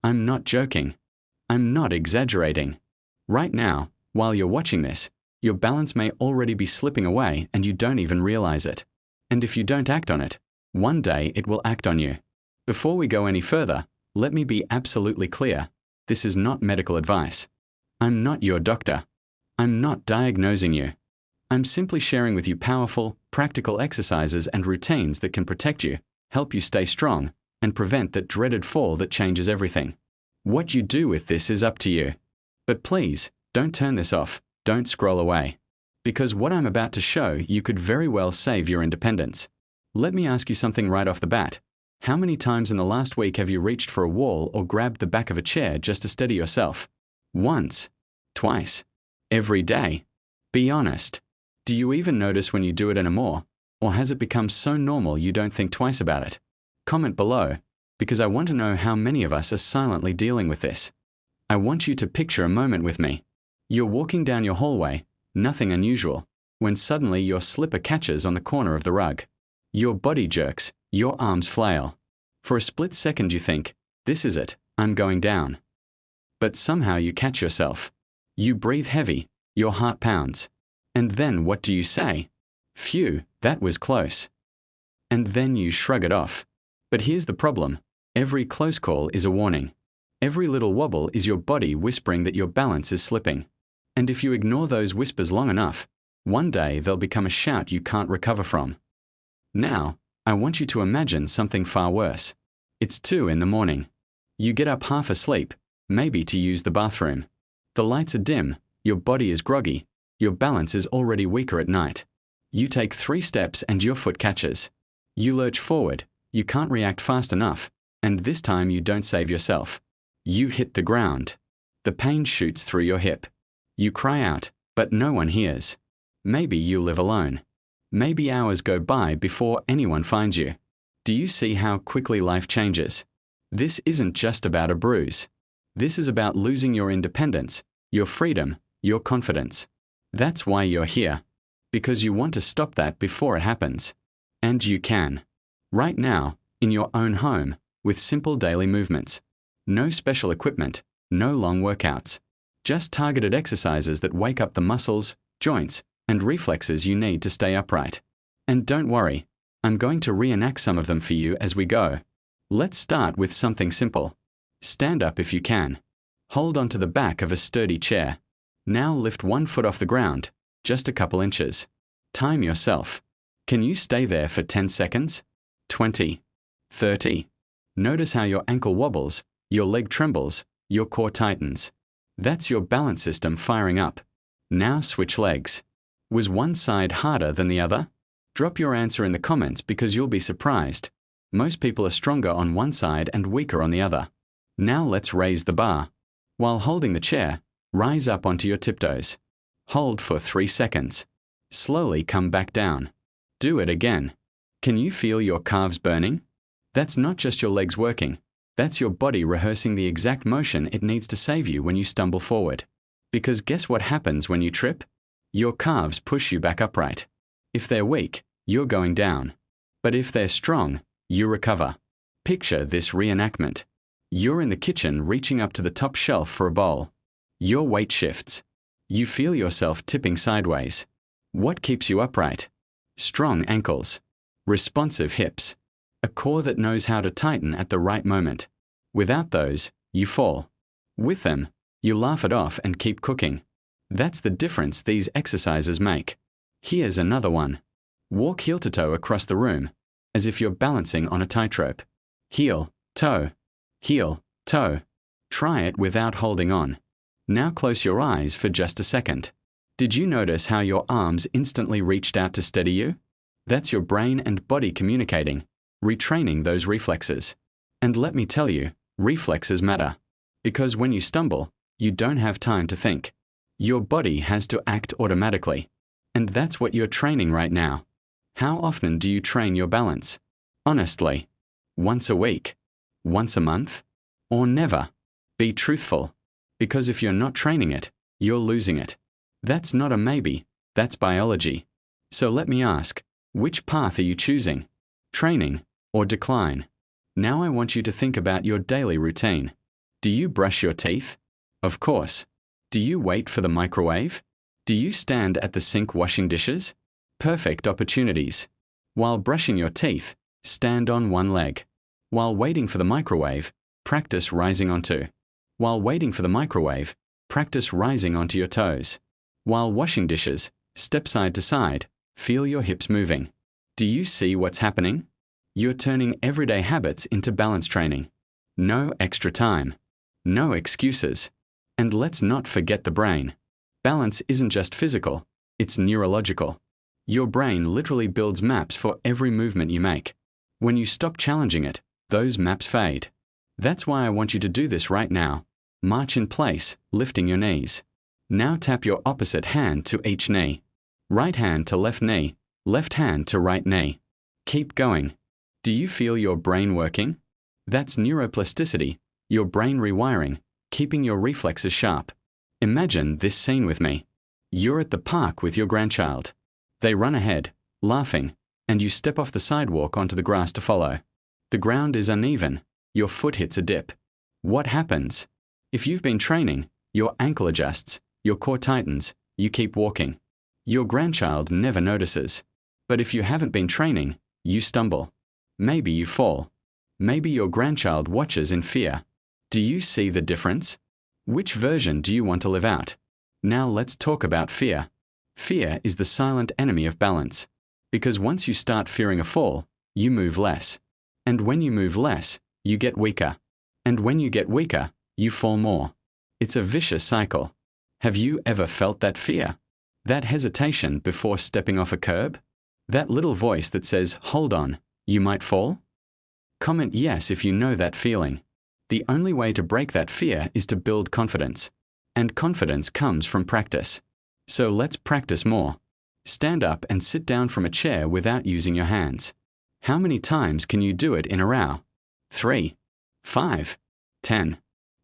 I'm not joking. I'm not exaggerating. Right now, while you're watching this, your balance may already be slipping away and you don't even realize it. And if you don't act on it, one day it will act on you. Before we go any further, let me be absolutely clear. This is not medical advice. I'm not your doctor. I'm not diagnosing you. I'm simply sharing with you powerful, practical exercises and routines that can protect you, help you stay strong, and prevent that dreaded fall that changes everything. What you do with this is up to you. But please, don't turn this off, don't scroll away. Because what I'm about to show you could very well save your independence. Let me ask you something right off the bat. How many times in the last week have you reached for a wall or grabbed the back of a chair just to steady yourself? Once? Twice? Every day? Be honest. Do you even notice when you do it anymore? Or has it become so normal you don't think twice about it? Comment below, because I want to know how many of us are silently dealing with this. I want you to picture a moment with me. You're walking down your hallway, nothing unusual, when suddenly your slipper catches on the corner of the rug. Your body jerks, your arms flail. For a split second you think, this is it, I'm going down. But somehow you catch yourself. You breathe heavy, your heart pounds. And then what do you say? Phew, that was close. And then you shrug it off. But here's the problem. Every close call is a warning. Every little wobble is your body whispering that your balance is slipping. And if you ignore those whispers long enough, one day they'll become a shout you can't recover from. Now, I want you to imagine something far worse. It's 2 in the morning. You get up half asleep, maybe to use the bathroom. The lights are dim, your body is groggy, your balance is already weaker at night. You take 3 steps and your foot catches. You lurch forward, you can't react fast enough, and this time you don't save yourself. You hit the ground. The pain shoots through your hip. You cry out, but no one hears. Maybe you live alone. Maybe hours go by before anyone finds you. Do you see how quickly life changes? This isn't just about a bruise. This is about losing your independence, your freedom, your confidence. That's why you're here. Because you want to stop that before it happens. And you can. Right now, in your own home, with simple daily movements. No special equipment, no long workouts. Just targeted exercises that wake up the muscles, joints, and reflexes you need to stay upright. And don't worry, I'm going to reenact some of them for you as we go. Let's start with something simple. Stand up if you can. Hold onto the back of a sturdy chair. Now lift one foot off the ground, just a couple inches. Time yourself. Can you stay there for 10 seconds? 20. 30. Notice how your ankle wobbles, your leg trembles, your core tightens. That's your balance system firing up. Now switch legs. Was one side harder than the other? Drop your answer in the comments because you'll be surprised. Most people are stronger on one side and weaker on the other. Now let's raise the bar. While holding the chair, rise up onto your tiptoes. Hold for 3 seconds. Slowly come back down. Do it again. Can you feel your calves burning? That's not just your legs working. That's your body rehearsing the exact motion it needs to save you when you stumble forward. Because guess what happens when you trip? Your calves push you back upright. If they're weak, you're going down. But if they're strong, you recover. Picture this reenactment. You're in the kitchen reaching up to the top shelf for a bowl. Your weight shifts. You feel yourself tipping sideways. What keeps you upright? Strong ankles. Responsive hips. A core that knows how to tighten at the right moment. Without those, you fall. With them, you laugh it off and keep cooking. That's the difference these exercises make. Here's another one. Walk heel to toe across the room, as if you're balancing on a tightrope. Heel, toe, heel, toe. Try it without holding on. Now close your eyes for just a second. Did you notice how your arms instantly reached out to steady you? That's your brain and body communicating, retraining those reflexes. And let me tell you, reflexes matter. Because when you stumble, you don't have time to think. Your body has to act automatically. And that's what you're training right now. How often do you train your balance? Honestly. Once a week? Once a month? Or never? Be truthful. Because if you're not training it, you're losing it. That's not a maybe, that's biology. So let me ask, which path are you choosing? Training or decline? Now I want you to think about your daily routine. Do you brush your teeth? Of course. Do you wait for the microwave? Do you stand at the sink washing dishes? Perfect opportunities. While brushing your teeth, stand on one leg. While waiting for the microwave, practice rising on two. While waiting for the microwave, practice rising onto your toes. While washing dishes, step side to side, feel your hips moving. Do you see what's happening? You're turning everyday habits into balance training. No extra time. No excuses. And let's not forget the brain. Balance isn't just physical, it's neurological. Your brain literally builds maps for every movement you make. When you stop challenging it, those maps fade. That's why I want you to do this right now. March in place, lifting your knees. Now tap your opposite hand to each knee. Right hand to left knee, left hand to right knee. Keep going. Do you feel your brain working? That's neuroplasticity, your brain rewiring, keeping your reflexes sharp. Imagine this scene with me. You're at the park with your grandchild. They run ahead, laughing, and you step off the sidewalk onto the grass to follow. The ground is uneven. Your foot hits a dip. What happens? If you've been training, your ankle adjusts, your core tightens, you keep walking. Your grandchild never notices. But if you haven't been training, you stumble. Maybe you fall. Maybe your grandchild watches in fear. Do you see the difference? Which version do you want to live out? Now let's talk about fear. Fear is the silent enemy of balance. Because once you start fearing a fall, you move less. And when you move less, you get weaker. And when you get weaker, you fall more. It's a vicious cycle. Have you ever felt that fear? That hesitation before stepping off a curb? That little voice that says, "Hold on, you might fall?" Comment yes if you know that feeling. The only way to break that fear is to build confidence. And confidence comes from practice. So let's practice more. Stand up and sit down from a chair without using your hands. How many times can you do it in a row? 3, 5, 10.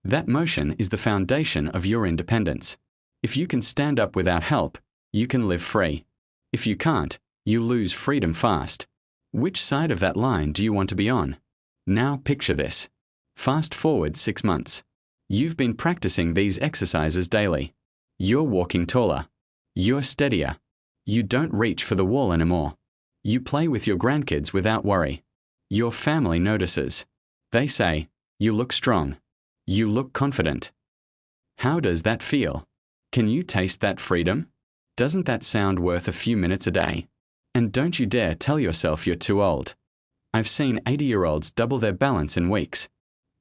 That motion is the foundation of your independence. If you can stand up without help, you can live free. If you can't, you lose freedom fast. Which side of that line do you want to be on? Now picture this. Fast forward 6 months. You've been practicing these exercises daily. You're walking taller. You're steadier. You don't reach for the wall anymore. You play with your grandkids without worry. Your family notices. They say, "You look strong. You look confident." How does that feel? Can you taste that freedom? Doesn't that sound worth a few minutes a day? And don't you dare tell yourself you're too old. I've seen 80-year-olds double their balance in weeks.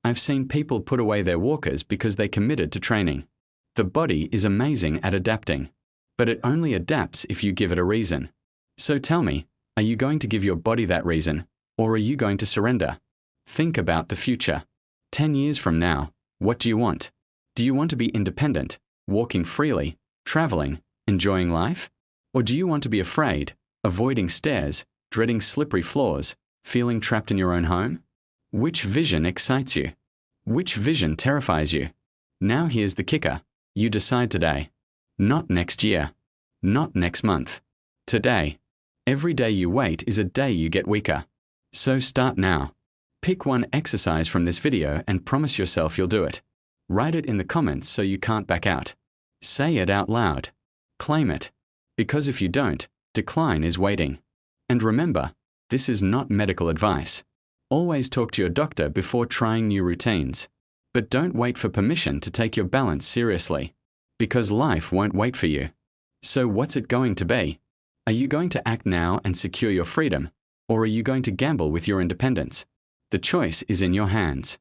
I've seen people put away their walkers because they committed to training. The body is amazing at adapting, but it only adapts if you give it a reason. So tell me, are you going to give your body that reason, or are you going to surrender? Think about the future. 10 years from now, what do you want? Do you want to be independent, walking freely, traveling, enjoying life? Or do you want to be afraid, avoiding stairs, dreading slippery floors, feeling trapped in your own home? Which vision excites you? Which vision terrifies you? Now here's the kicker. You decide today. Not next year. Not next month. Today. Every day you wait is a day you get weaker. So start now. Pick one exercise from this video and promise yourself you'll do it. Write it in the comments so you can't back out. Say it out loud. Claim it. Because if you don't, decline is waiting. And remember, this is not medical advice. Always talk to your doctor before trying new routines. But don't wait for permission to take your balance seriously. Because life won't wait for you. So what's it going to be? Are you going to act now and secure your freedom? Or are you going to gamble with your independence? The choice is in your hands.